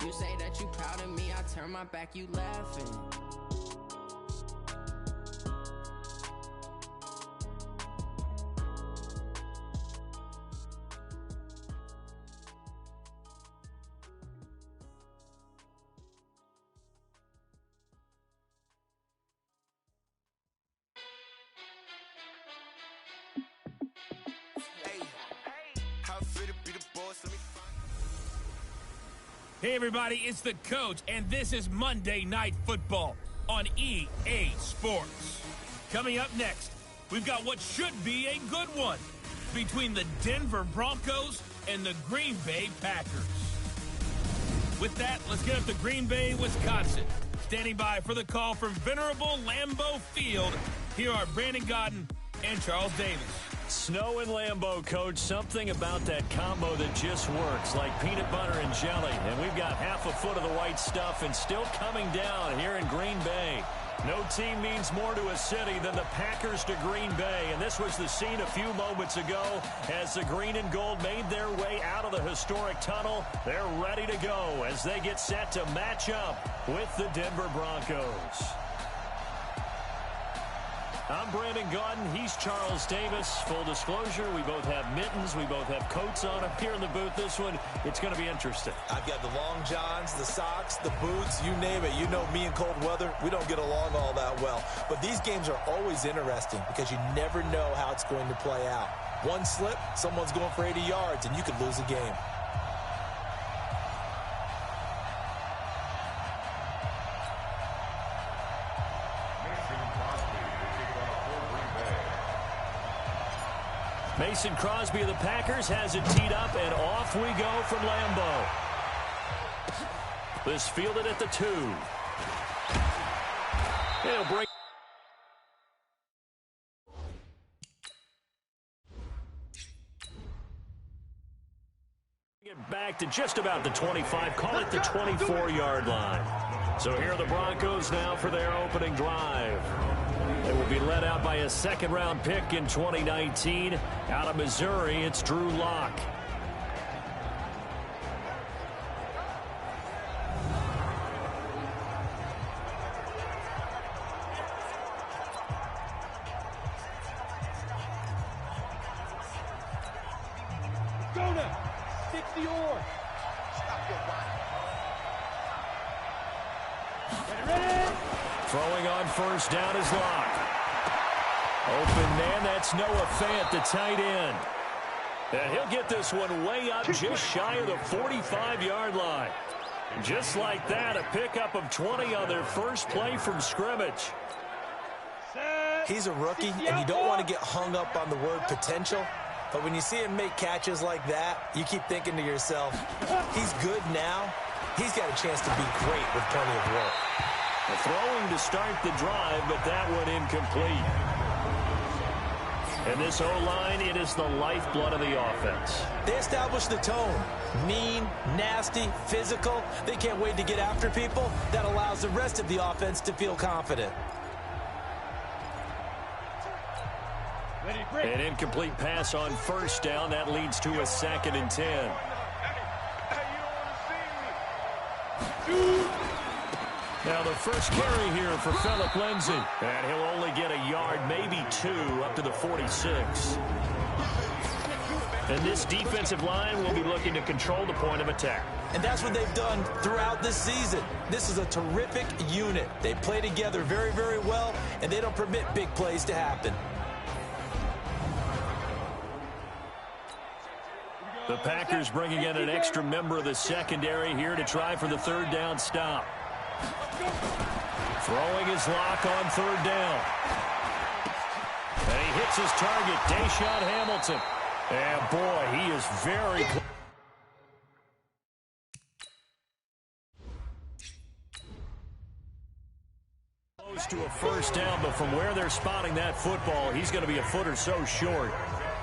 You say that you proud of me, I turn my back, you laughing. Hey everybody, it's the Coach, and this is Monday Night Football on EA Sports. Coming up next, we've got what should be a good one between the Denver Broncos and the Green Bay Packers. With that, let's get up to Green Bay, Wisconsin. Standing by for the call from venerable Lambeau Field, here are Brandon Godden and Charles Davis. Snow and Lambeau, Coach, something about that combo that just works, like peanut butter and jelly. And we've got half a foot of the white stuff and still coming down here in Green Bay. No team means more to a city than the Packers to Green Bay. And this was the scene a few moments ago as the green and gold made their way out of the historic tunnel. They're ready to go as they get set to match up with the Denver Broncos. I'm Brandon Godden. He's Charles Davis. Full disclosure, we both have mittens. We both have coats on up here in the booth. This one, it's going to be interesting. I've got the long johns, the socks, the boots, you name it. You know me in cold weather, we don't get along all that well. But these games are always interesting because you never know how it's going to play out. One slip, someone's going for 80 yards, and you could lose a game. Mason Crosby of the Packers has it teed up, and off we go from Lambeau. This fielded at the 2. It'll break. Get back to just about the 25, call it the 24-yard line. So here are the Broncos now for their opening drive. They will be led out by a second-round pick in 2019. Out of Missouri, it's Drew Lock. Jonah, 60-yard. Stop your body. Ready? Throwing on first down is Lock. Open man, that's Noah Fant, the tight end. And he'll get this one way up just shy of the 45-yard line. Just like that, a pickup of 20 on their first play from scrimmage. He's a rookie, and you don't want to get hung up on the word potential. But when you see him make catches like that, you keep thinking to yourself, he's good now. He's got a chance to be great with plenty of work. Throwing to start the drive, but that one incomplete. And this O-line, it is the lifeblood of the offense. They establish the tone. Mean, nasty, physical. They can't wait to get after people. That allows the rest of the offense to feel confident. An incomplete pass on first down. That leads to a 2nd and 10. Now the first carry here for Phillip Lindsay. And he'll only get a yard, maybe 2, up to the 46. And this defensive line will be looking to control the point of attack. And that's what they've done throughout this season. This is a terrific unit. They play together very, very well, and they don't permit big plays to happen. The Packers bringing in an extra member of the secondary here to try for the 3rd down stop. Throwing his Lock on 3rd down. And he hits his target, Deshaun Hamilton. And boy, he is very close to a first down, but from where they're spotting that football, he's going to be a foot or so short.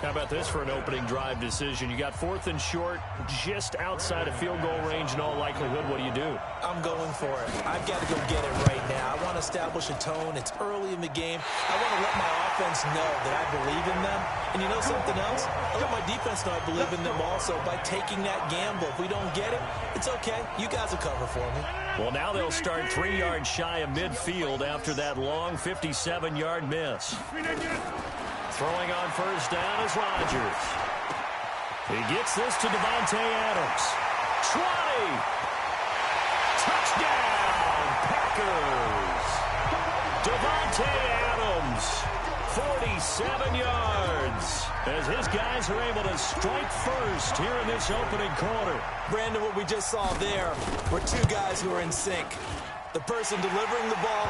How about this for an opening drive decision? You got 4th and short, just outside of field goal range in all likelihood. What do you do? I'm going for it. I've got to go get it right now. I want to establish a tone. It's early in the game. I want to let my offense know that I believe in them. And you know something else? I let my defense know I believe in them also by taking that gamble. If we don't get it, it's okay. You guys will cover for me. Well, now they'll start 3 yards shy of midfield after that long 57-yard miss. Throwing on first down is Rodgers. He gets this to Davante Adams. 20. Touchdown, Packers. Davante Adams, 47 yards, as his guys are able to strike first here in this opening quarter. Brandon, what we just saw there were 2 guys who are in sync. The person delivering the ball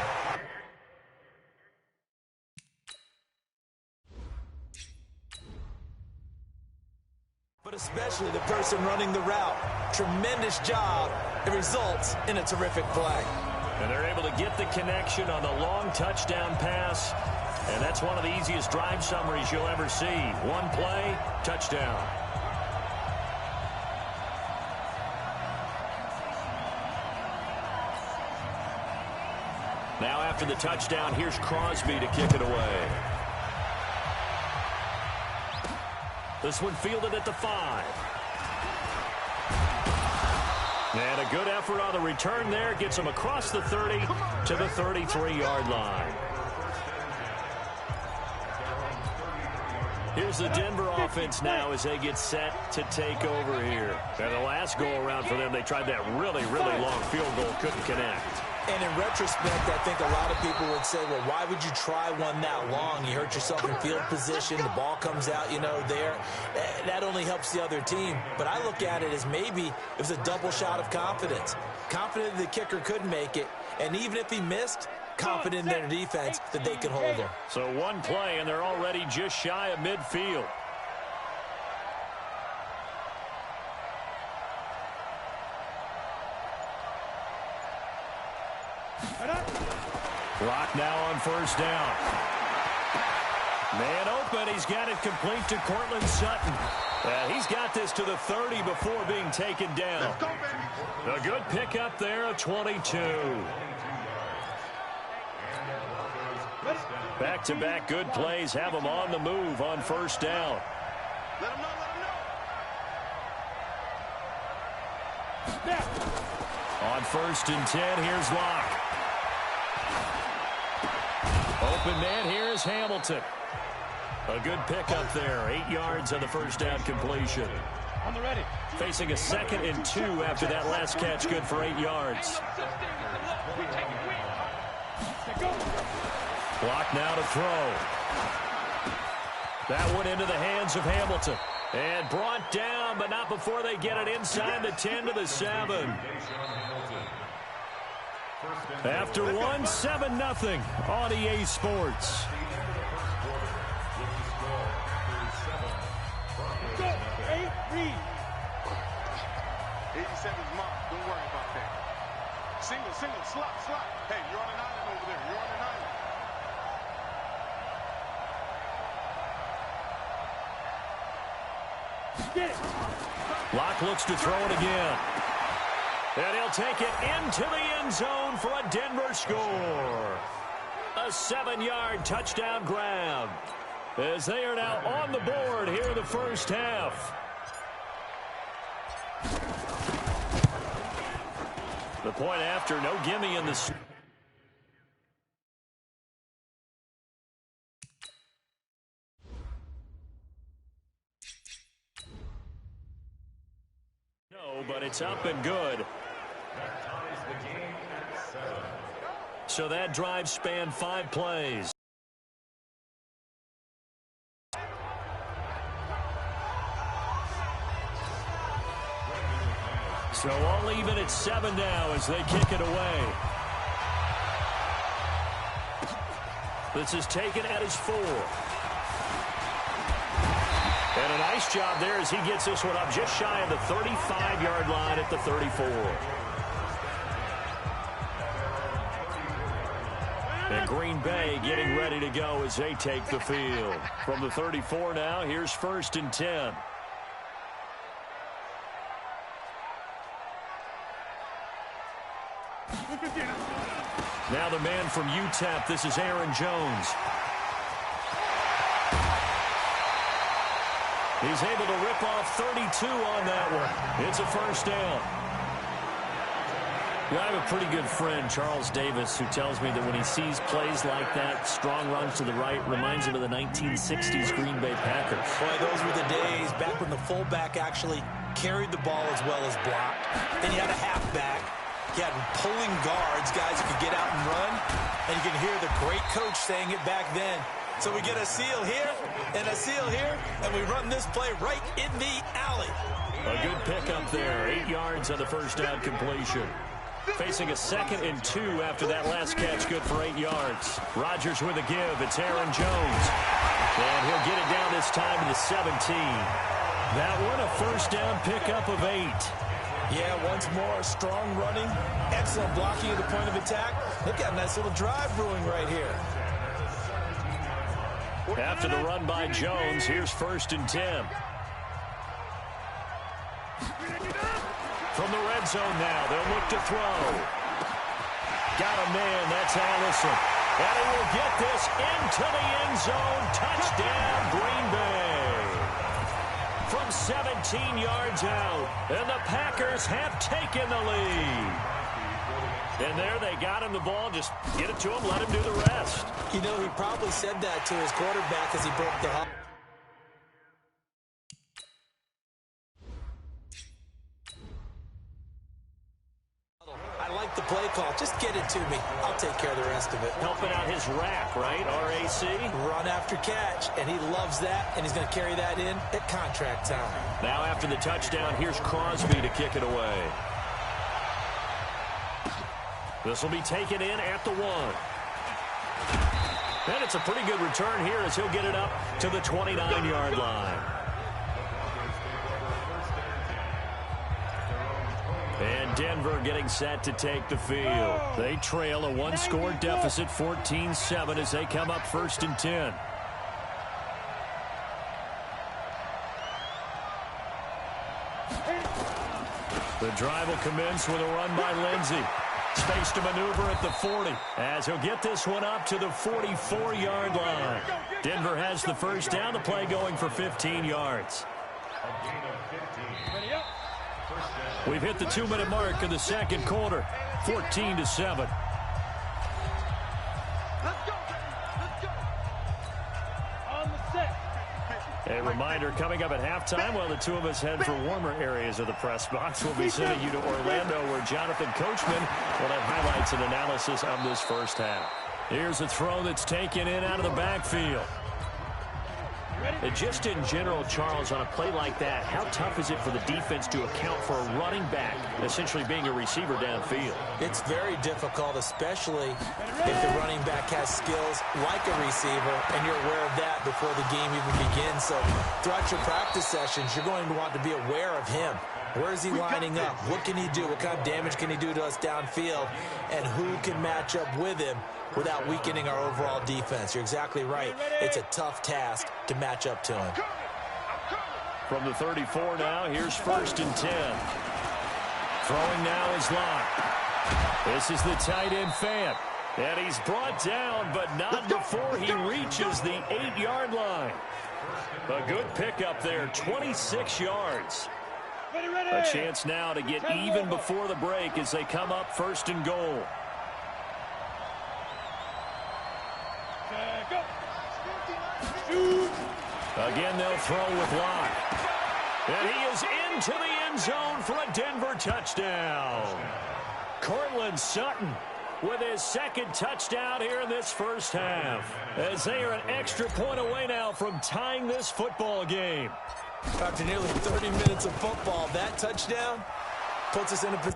but especially the person running the route. Tremendous job. It results in a terrific play. And they're able to get the connection on the long touchdown pass. And that's one of the easiest drive summaries you'll ever see. 1 play, touchdown. Now after the touchdown, here's Crosby to kick it away. This one fielded at the 5. And a good effort on the return there. Gets him across the 30 to the 33-yard line. Here's the Denver offense now as they get set to take over here. And the last go-around for them, they tried that really, really long field goal. Couldn't connect. And in retrospect, I think a lot of people would say, well, why would you try one that long? You hurt yourself in field position. The ball comes out, you know, there. That only helps the other team. But I look at it as maybe it was a double shot of confidence. Confident the kicker could make it. And even if he missed, confident in their defense that they could hold him. So 1 play, and they're already just shy of midfield. Clock now on first down. Man open. He's got it complete to Cortland Sutton. He's got this to the 30 before being taken down. A good pickup there, a 22. Back-to-back good plays have him on the move on first down. Let him know, let him know. On 1st and 10, here's Locke. Open man, here's Hamilton. A good pickup there. 8 yards on the first down completion. On the ready. Facing a 2nd and 2 after that last catch, good for 8 yards. Clock now to throw. That one into the hands of Hamilton. And brought down, but not before they get it inside the 10 to the 7. After 1, 7-0 on EA Sports. Go, 8, read. 87's mark. Don't worry about that. Single, slot. Hey, you're on an island over there. You're on an island. Get it. Locke looks to throw it again. And he'll take it into the end zone for a Denver score. A 7-yard touchdown grab as they are now on the board here in the first half. The point after, no gimme in the... No, but it's up and good. So that drive spanned 5 plays. So all even at 7 now as they kick it away. This is taken at his 4. And a nice job there as he gets this one up just shy of the 35-yard line at the 34. And Green Bay getting ready to go as they take the field. From the 34 now, here's 1st and 10. Now the man from UTEP, this is Aaron Jones. He's able to rip off 32 on that one. It's a first down. I have a pretty good friend, Charles Davis, who tells me that when he sees plays like that, strong runs to the right, reminds him of the 1960s Green Bay Packers. Boy, those were the days back when the fullback actually carried the ball as well as blocked. Then you had a halfback. You had pulling guards, guys who could get out and run. And you can hear the great coach saying it back then. So we get a seal here and a seal here, and we run this play right in the alley. A good pickup there. 8 yards on the first down completion. Facing a 2nd and 2 after that last catch, good for 8 yards. Rodgers with a give. It's Aaron Jones. And he'll get it down this time to the 17. That one a first down pickup of 8. Yeah, once more, strong running, excellent blocking at the point of attack. They've got a nice little drive brewing right here. After the run by Jones, here's 1st and 10. From the red zone now, they'll look to throw. Got a man, that's Allison. And he will get this into the end zone. Touchdown, Green Bay. From 17 yards out, and the Packers have taken the lead. And there they got him the ball. Just get it to him, let him do the rest. You know, he probably said that to his quarterback as he broke the huddle. The play call. Just get it to me. I'll take care of the rest of it. Helping out his rack, right? RAC. Run after catch, and he loves that, and he's going to carry that in at contract time. Now after the touchdown, here's Crosby to kick it away. This will be taken in at the 1. And it's a pretty good return here as he'll get it up to the 29-yard line. And Denver getting set to take the field. They trail a 1-score deficit, 14-7, as they come up 1st and 10. The drive will commence with a run by Lindsey. Space to maneuver at the 40 as he'll get this one up to the 44-yard line. Denver has the first down. The play going for 15 yards. We've hit the 2-minute mark of the second quarter, 14-7. A reminder, coming up at halftime, while the two of us head for warmer areas of the press box, we'll be sending you to Orlando, where Jonathan Coachman will have highlights and analysis of this first half. Here's a throw that's taken in out of the backfield. And just in general, Charles, on a play like that, how tough is it for the defense to account for a running back essentially being a receiver downfield? It's very difficult, especially if the running back has skills like a receiver, and you're aware of that before the game even begins. So throughout your practice sessions, you're going to want to be aware of him. Where is he lining up? What can he do? What kind of damage can he do to us downfield? And who can match up with him without weakening our overall defense? You're exactly right. It's a tough task to match up to him. From the 34 now, here's 1st and 10. Throwing now is Locke. This is the tight end Fant. And he's brought down, but not before he reaches the 8-yard line. A good pickup there, 26 yards. A chance now to get even before the break as they come up 1st and goal. Again, they'll throw with Locke. And he is into the end zone for a Denver touchdown. Cortland Sutton with his 2nd touchdown here in this first half, as they are an extra point away now from tying this football game. After nearly 30 minutes of football, that touchdown puts us in a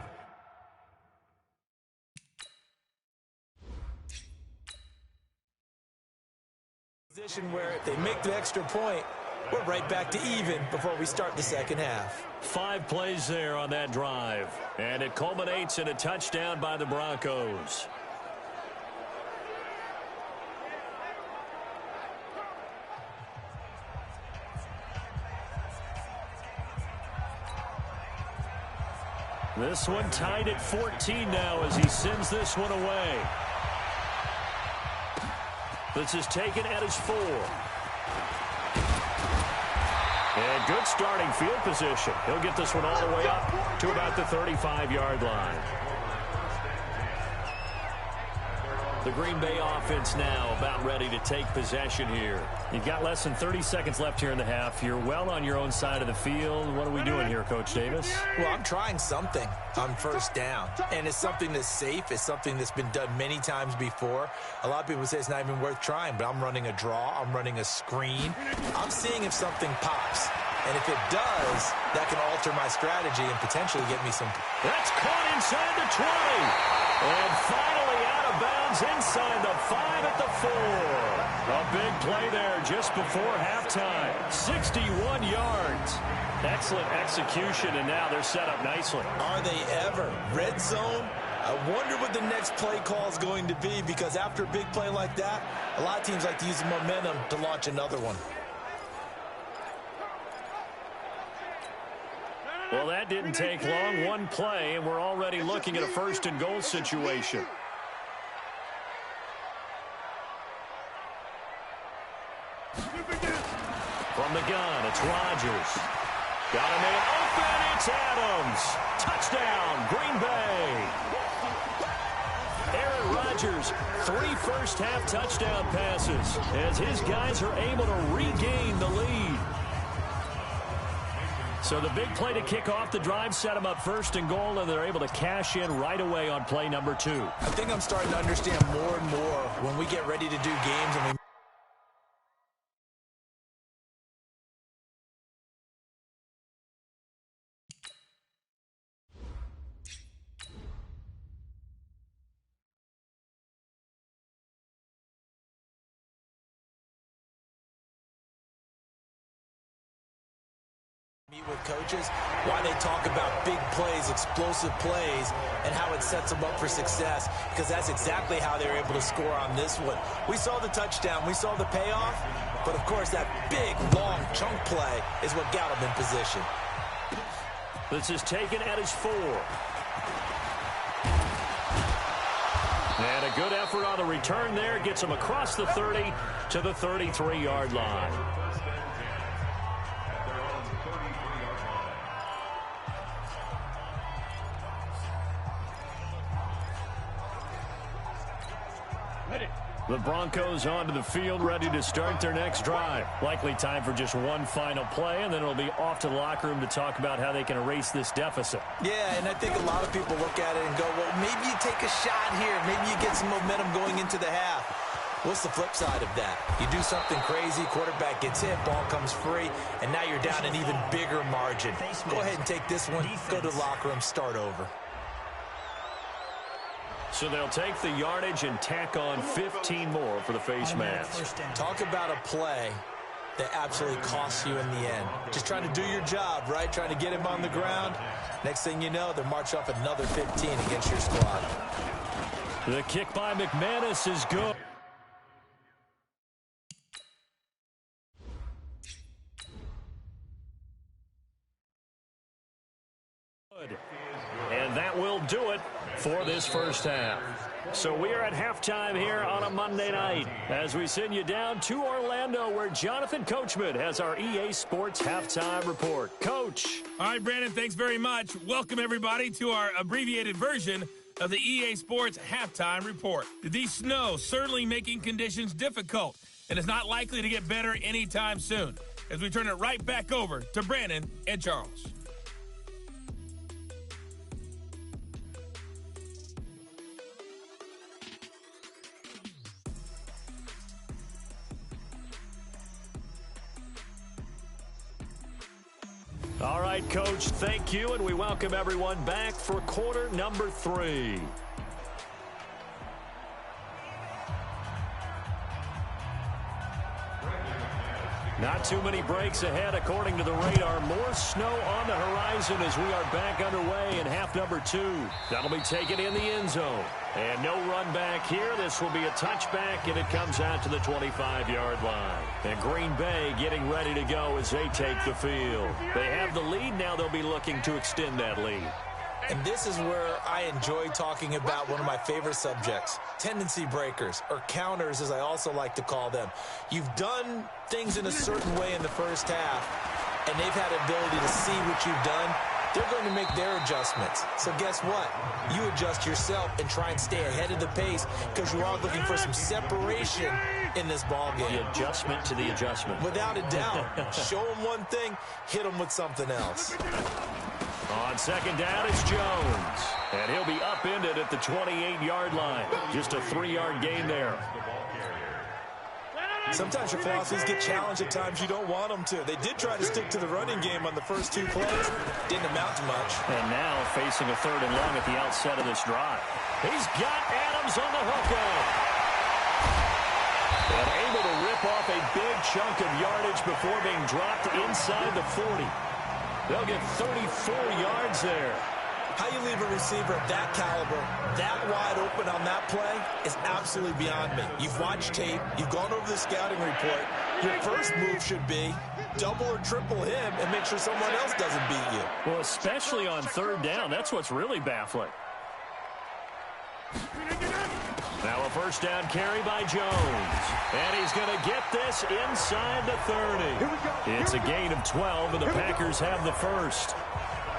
position where if they make the extra point, we're right back to even before we start the second half. 5 plays there on that drive, and it culminates in a touchdown by the Broncos. This one tied at 14 now as he sends this one away. This is taken at his 4. And good starting field position. He'll get this one all the way up to about the 35-yard line. The Green Bay offense now about ready to take possession here. You've got less than 30 seconds left here in the half. You're well on your own side of the field. What are we doing here, Coach Davis? Well, I'm trying something on first down. And it's something that's safe. It's something that's been done many times before. A lot of people say it's not even worth trying, but I'm running a draw. I'm running a screen. I'm seeing if something pops. And if it does, that can alter my strategy and potentially get me some. That's caught inside the 20. And finally out of bounds inside the 5 at the 4. A big play there just before halftime. 61 yards. Excellent execution, and now they're set up nicely. Are they ever? Red zone? I wonder what the next play call is going to be, because after a big play like that, a lot of teams like to use the momentum to launch another one. Well, that didn't take long. One play, and we're already looking at a first-and-goal situation. From the gun, it's Rodgers. Got a man open. It's Adams. Touchdown, Green Bay. Aaron Rodgers, 3 first-half touchdown passes as his guys are able to regain the lead. So the big play to kick off the drive set them up first and goal, and they're able to cash in right away on play number 2. I think I'm starting to understand more and more when we get ready to do games and we with coaches, why they talk about big plays, explosive plays, and how it sets them up for success, because that's exactly how they were able to score on this one. We saw the touchdown, we saw the payoff, but of course that big, long chunk play is what got them in position. This is taken at his 4. And a good effort on the return there gets him across the 30 to the 33-yard line. The Broncos onto the field, ready to start their next drive. Likely time for just one final play, and then it'll be off to the locker room to talk about how they can erase this deficit. Yeah, and I think a lot of people look at it and go, well, maybe you take a shot here. Maybe you get some momentum going into the half. What's the flip side of that? You do something crazy, quarterback gets hit, ball comes free, and now you're down an even bigger margin. Go ahead and take this one, go to the locker room, start over. So they'll take the yardage and tack on 15 more for the face mask. Talk about a play that absolutely costs you in the end. Just trying to do your job, right? Trying to get him on the ground. Next thing you know, they're marching off another 15 against your squad. The kick by McManus is good. And that will do it for this first half. So we are at halftime here on a Monday night as we send you down to Orlando, where Jonathan Coachman has our EA Sports halftime report. Coach. All right, Brandon, thanks very much. Welcome, everybody, to our abbreviated version of the EA Sports halftime report. The snow certainly making conditions difficult, and it's not likely to get better anytime soon, as we turn it right back over to Brandon and Charles. All right, Coach, thank you, and we welcome everyone back for quarter number 3. Not too many breaks ahead, according to the radar. More snow on the horizon as we are back underway in half number 2. That'll be taken in the end zone. And no run back here. This will be a touchback, and it comes out to the 25-yard line. And Green Bay getting ready to go as they take the field. They have the lead. Now they'll be looking to extend that lead. And this is where I enjoy talking about one of my favorite subjects, tendency breakers, or counters as I also like to call them. You've done things in a certain way in the first half, and they've had the ability to see what you've done. They're going to make their adjustments. So guess what? You adjust yourself and try and stay ahead of the pace because you are looking for some separation in this ball game. The adjustment to the adjustment. Without a doubt. Show them one thing, hit them with something else. On second down, it's Jones. And he'll be upended at the 28-yard line. Just a 3-yard gain there. Sometimes your philosophies get challenged at times you don't want them to. They did try to stick to the running game on the first 2 plays. Didn't amount to much. And now facing a 3rd and long at the outset of this drive. He's got Adams on the hookup. And able to rip off a big chunk of yardage before being dropped inside the 40. They'll get 34 yards there. How you leave a receiver of that caliber, that wide open on that play is absolutely beyond me. You've watched tape. You've gone over the scouting report. Your first move should be double or triple him and make sure someone else doesn't beat you. Well, especially on 3rd down. That's what's really baffling. Now a 1st down carry by Jones. And he's going to get this inside the 30. It's a gain of 12, and the Packers have the first.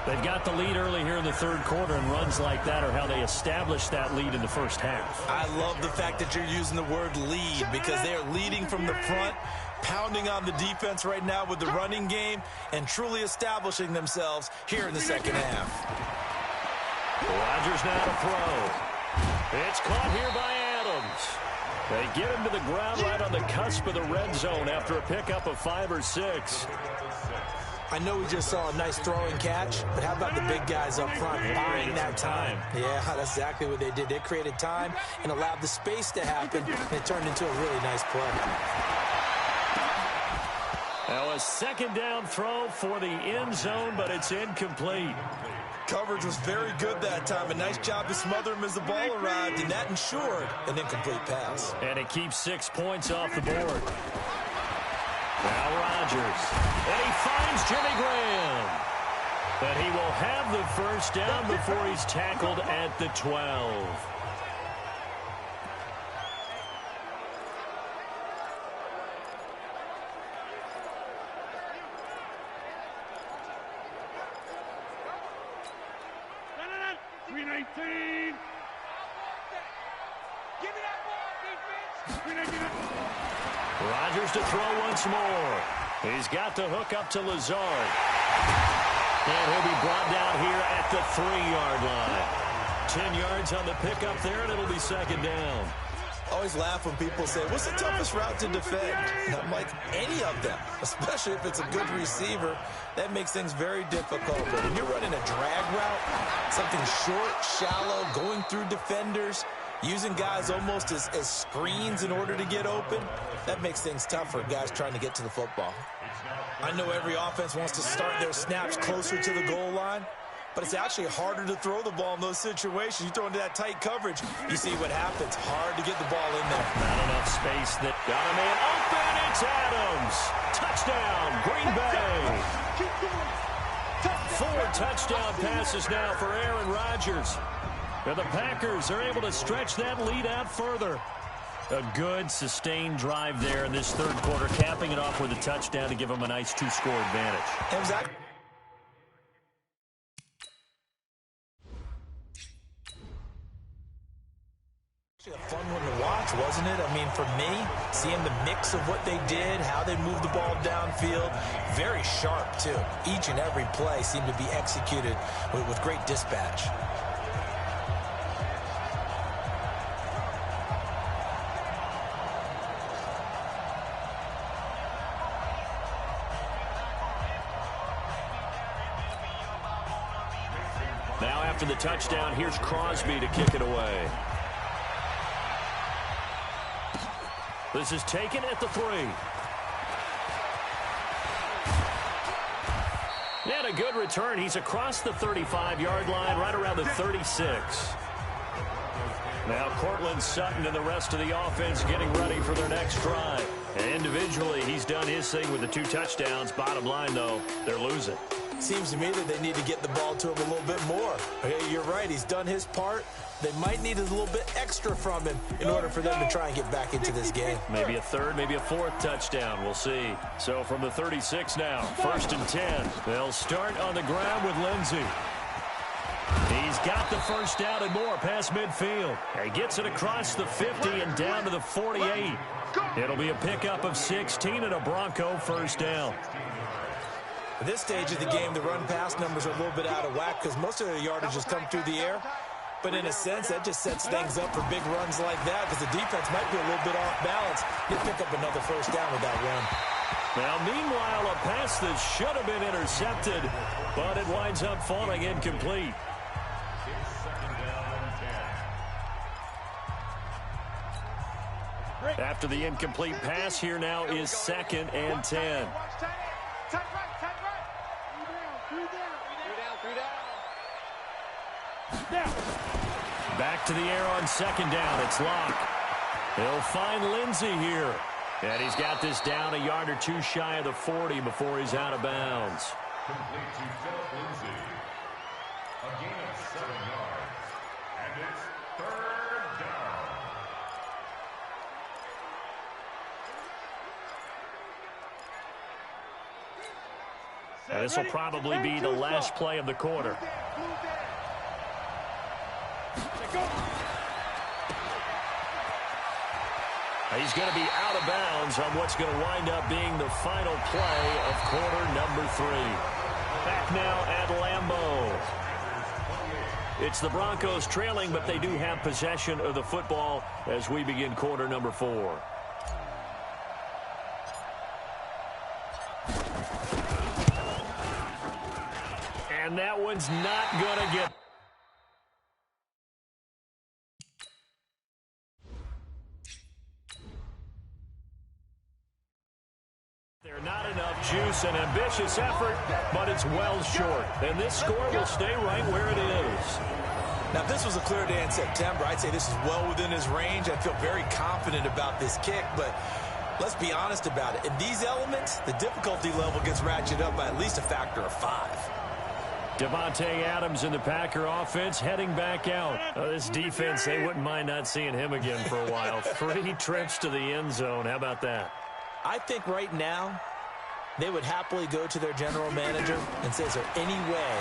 They've got the lead early here in the 3rd quarter, and runs like that are how they establish that lead in the first half. I love the fact that you're using the word lead because they are leading from the front, pounding on the defense right now with the running game, and truly establishing themselves here in the second half. Rodgers now to throw. It's caught here by Adams. They get him to the ground right on the cusp of the red zone after a pickup of 5 or 6. I know we just saw a nice throwing catch, but how about the big guys up front buying that time? Yeah, that's exactly what they did. They created time and allowed the space to happen, and it turned into a really nice play. Now a 2nd down throw for the end zone, but it's incomplete. Coverage was very good that time. A nice job to smother him as the ball arrived, and that ensured an incomplete pass. And it keeps 6 points off the board. Now Rodgers. And he finds Jimmy Graham. But he will have the 1st down before he's tackled at the 12. Rodgers to throw once more. He's got the hook up to Lazard. And he'll be brought down here at the 3-yard line. 10 yards on the pickup there, and it'll be 2nd down. I always laugh when people say, what's the toughest route to defend? And I'm like, any of them, especially if it's a good receiver. That makes things very difficult. But when you're running a drag route, something short, shallow, going through defenders, using guys almost as screens in order to get open, that makes things tough for guys trying to get to the football. I know every offense wants to start their snaps closer to the goal line, but it's actually harder to throw the ball in those situations. You throw into that tight coverage, you see what happens. Hard to get the ball in there. Not enough space. That got a man open. It's Adams. Touchdown, Green Bay. 4 touchdown passes now for Aaron Rodgers. And the Packers are able to stretch that lead out further. A good, sustained drive there in this 3rd quarter, capping it off with a touchdown to give them a nice 2-score advantage. Exactly. A fun one to watch, wasn't it? I mean, for me, seeing the mix of what they did, how they moved the ball downfield, very sharp, too. Each and every play seemed to be executed with great dispatch. Now after the touchdown, here's Crosby to kick it away. This is taken at the 3. And a good return. He's across the 35-yard line, right around the 36. Now Cortland Sutton and the rest of the offense getting ready for their next drive. And individually, he's done his thing with the 2 touchdowns. Bottom line, though, they're losing. Seems to me that they need to get the ball to him a little bit more. Okay, you're right. He's done his part. They might need a little bit extra from him in order for them to try and get back into this game. Maybe a third, maybe a fourth touchdown. We'll see. So from the 36 now, 1st and 10. They'll start on the ground with Lindsey. He's got the first down and more past midfield. He gets it across the 50 and down to the 48. It'll be a pickup of 16 and a Bronco first down. At this stage of the game, the run-pass numbers are a little bit out of whack because most of their yardage has come through the air. But in a sense, that just sets things up for big runs like that because the defense might be a little bit off balance. They pick up another first down with that run. Now, meanwhile, a pass that should have been intercepted, but it winds up falling incomplete. After the incomplete pass, here now is 2nd and 10. Back to the air on 2nd down. It's Locke. He'll find Lindsey here. And he's got this down a yard or two shy of the 40 before he's out of bounds. Complete to Philip Lindsey. A gain of 7 yards. And it's 3rd down. And this will probably be the last play of the quarter. He's going to be out of bounds on what's going to wind up being the final play of quarter number 3. Back now at Lambeau. It's the Broncos trailing, but they do have possession of the football as we begin quarter number 4. And that one's not going to get... They're not enough juice and ambitious effort, but it's well short. And this score will stay right where it is. Now, if this was a clear day in September, I'd say this is well within his range. I feel very confident about this kick, but let's be honest about it. In these elements, the difficulty level gets ratcheted up by at least a factor of 5. Devontae Adams in the Packer offense heading back out. This defense, they wouldn't mind not seeing him again for a while. 3 trips to the end zone. How about that? I think right now they would happily go to their general manager and say, is there any way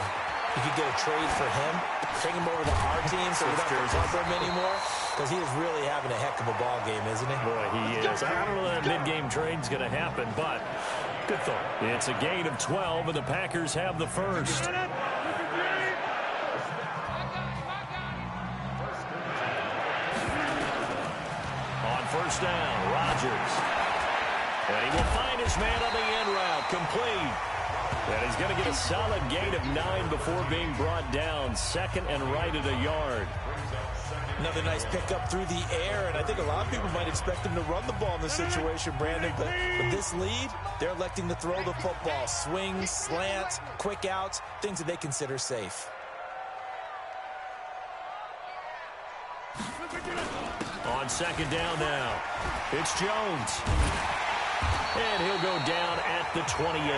you could get a trade for him? Bring him over to our team so we don't have to bump him anymore? Because he is really having a heck of a ball game, isn't he? Boy, he is. I don't know that mid-game trade's going to happen, but good thought. It's a gain of 12, and the Packers have the first. On first down, Rodgers. And he will find his man on the end route, complete. And he's going to get a solid gain of 9 before being brought down. 2nd and right at a yard. Another nice pickup through the air, and I think a lot of people might expect him to run the ball in this situation, Brandon. But with this lead, they're electing to throw the football. Swings, slants, quick outs, things that they consider safe. On 2nd down now, it's Jones. And he'll go down at the 28.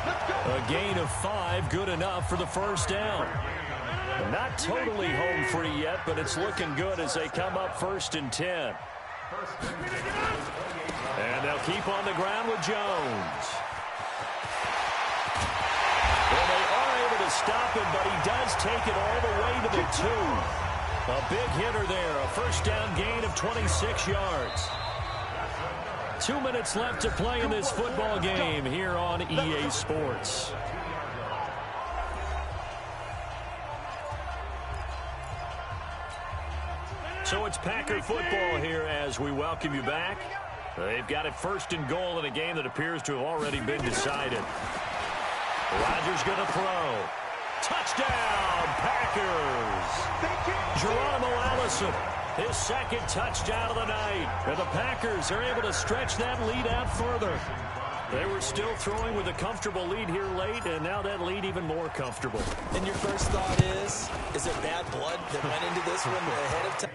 A gain of 5, good enough for the first down. Not totally home free yet, but it's looking good as they come up 1st and 10. And they'll keep on the ground with Jones. Well, they are able to stop him, but he does take it all the way to the 2. A big hitter there, a first down gain of 26 yards. 2 minutes left to play in this football game here on EA Sports. So it's Packer football here as we welcome you back. They've got it 1st and goal in a game that appears to have already been decided. Rodgers going to throw. Touchdown, Packers! Geronimo Allison, his 2nd touchdown of the night. And the Packers are able to stretch that lead out further. They were still throwing with a comfortable lead here late, and now that lead even more comfortable. And your first thought is there bad blood that went into this one ahead of time?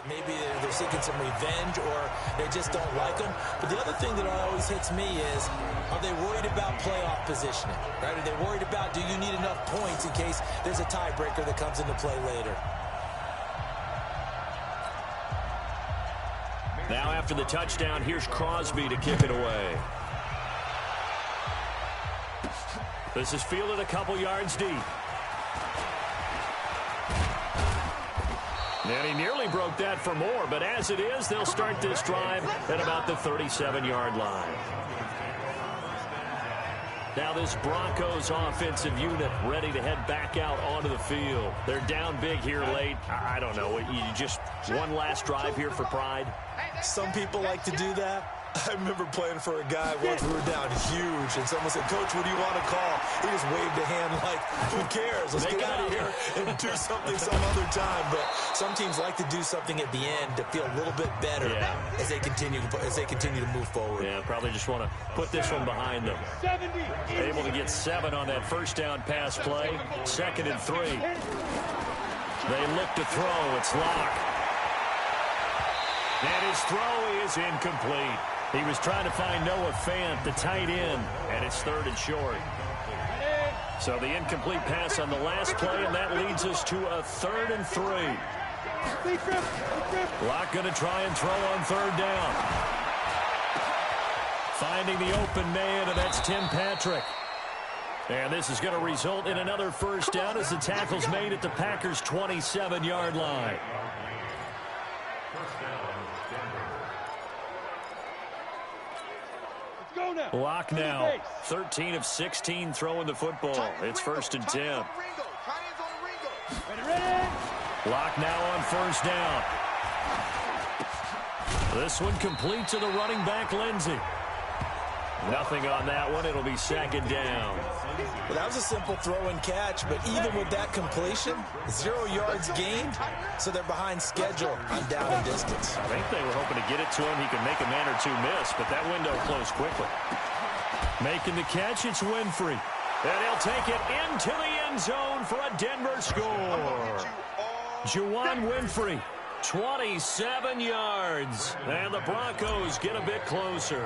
that maybe they're seeking some revenge or they just don't like them. But the other thing that always hits me is, are they worried about playoff positioning? Right? Are they worried about, do you need enough points in case there's a tiebreaker that comes into play later? Now after the touchdown, here's Crosby to kick it away. This is fielded a couple yards deep. And he nearly broke that for more, but as it is, they'll start this drive at about the 37-yard line. Now this Broncos offensive unit ready to head back out onto the field. They're down big here late. I don't know. You just one last drive here for pride? Some people like to do that. I remember playing for a guy once. We were down huge, and someone said, "Coach, what do you want to call?" He just waved a hand like, "Who cares? Let's get out of here and do something some other time." But some teams like to do something at the end to feel a little bit better as they continue to move forward. Yeah, probably just want to put this one behind them. Able to get 7 on that first down pass play. 2nd and 3. They look to throw. It's Locke. And his throw is incomplete. He was trying to find Noah Fant, the tight end, and it's 3rd and short. So the incomplete pass on the last play, and that leads us to a 3rd and 3. Locke going to try and throw on 3rd down. Finding the open man, and that's Tim Patrick. And this is going to result in another first down as the tackle's made at the Packers' 27-yard line. Locke now, 13 of 16 throwing the football. It's 1st and 10. Locke now on 1st down. This one complete to the running back, Lindsey. Nothing on that one. It'll be 2nd down. Well, that was a simple throw and catch, but even with that completion, 0 yards gained, so they're behind schedule on down and distance. I think they were hoping to get it to him. He could make a man or two miss, but that window closed quickly. Making the catch, it's Winfrey. And he'll take it into the end zone for a Denver score. Juwan Winfrey, 27 yards. And the Broncos get a bit closer.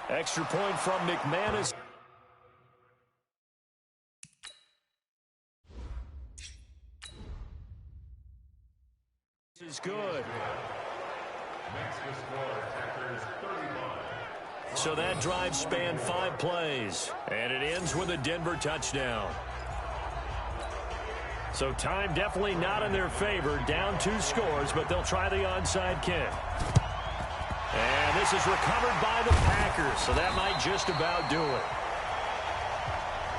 Extra point from McManus. This is good. So that drive spanned 5 plays, and it ends with a Denver touchdown. So time definitely not in their favor. Down 2 scores, but they'll try the onside kick. And this is recovered by the Packers, so that might just about do it.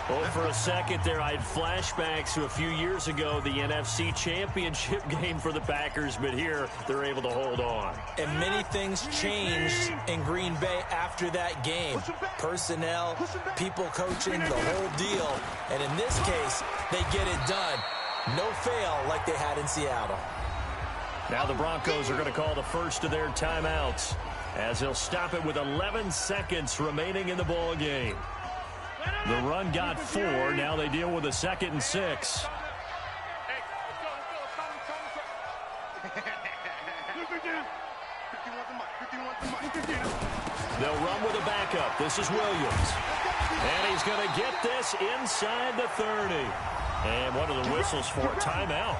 Well, for a second there, I had flashbacks to a few years ago, the NFC Championship game for the Packers, but here they're able to hold on. And many things changed in Green Bay after that game. Personnel, people coaching, the whole deal. And in this case, they get it done. No fail like they had in Seattle. Now the Broncos are going to call the first of their timeouts as they'll stop it with 11 seconds remaining in the ball game. The run got 4. Now they deal with a 2nd and 6. They'll run with a backup. This is Williams. And he's going to get this inside the 30. And what are the whistles for? Timeout.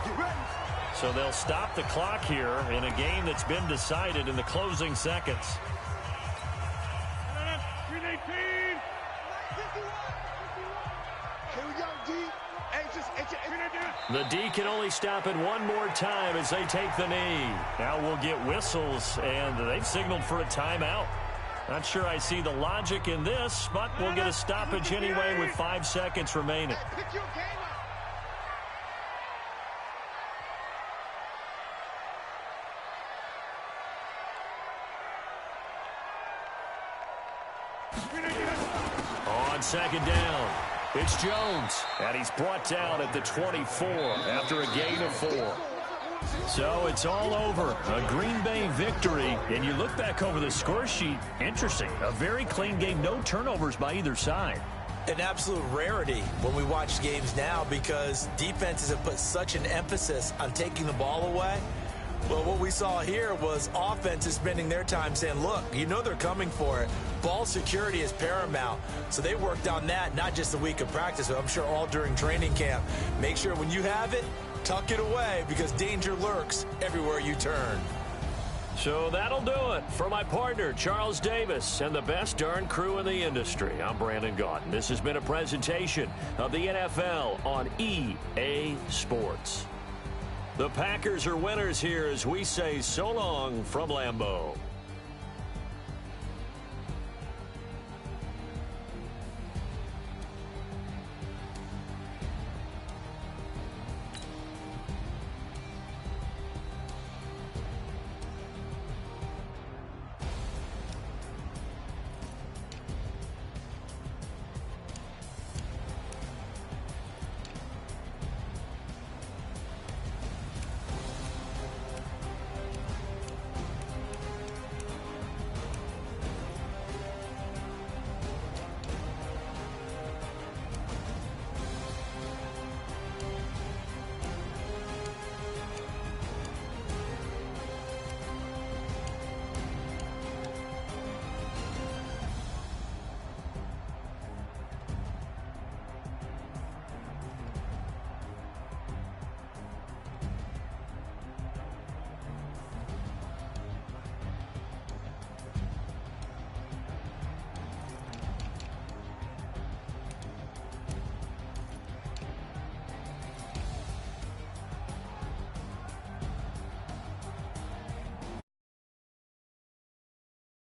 So they'll stop the clock here in a game that's been decided in the closing seconds. The D can only stop it one more time as they take the knee. Now we'll get whistles, and they've signaled for a timeout. Not sure I see the logic in this, but we'll get a stoppage anyway with 5 seconds remaining. On 2nd down, it's Jones, and he's brought down at the 24 after a gain of 4. So it's all over. A Green Bay victory, and you look back over the score sheet, interesting. A very clean game, no turnovers by either side. an absolute rarity when we watch games now because defenses have put such an emphasis on taking the ball away. Well, what we saw here was offenses spending their time saying, look, you know they're coming for it. Ball security is paramount. So they worked on that, not just a week of practice, but I'm sure all during training camp. Make sure when you have it, tuck it away because danger lurks everywhere you turn. So that'll do it. For my partner, Charles Davis, and the best darn crew in the industry, I'm Brandon Gaudin. This has been a presentation of the NFL on EA Sports. The Packers are winners here as we say so long from Lambeau.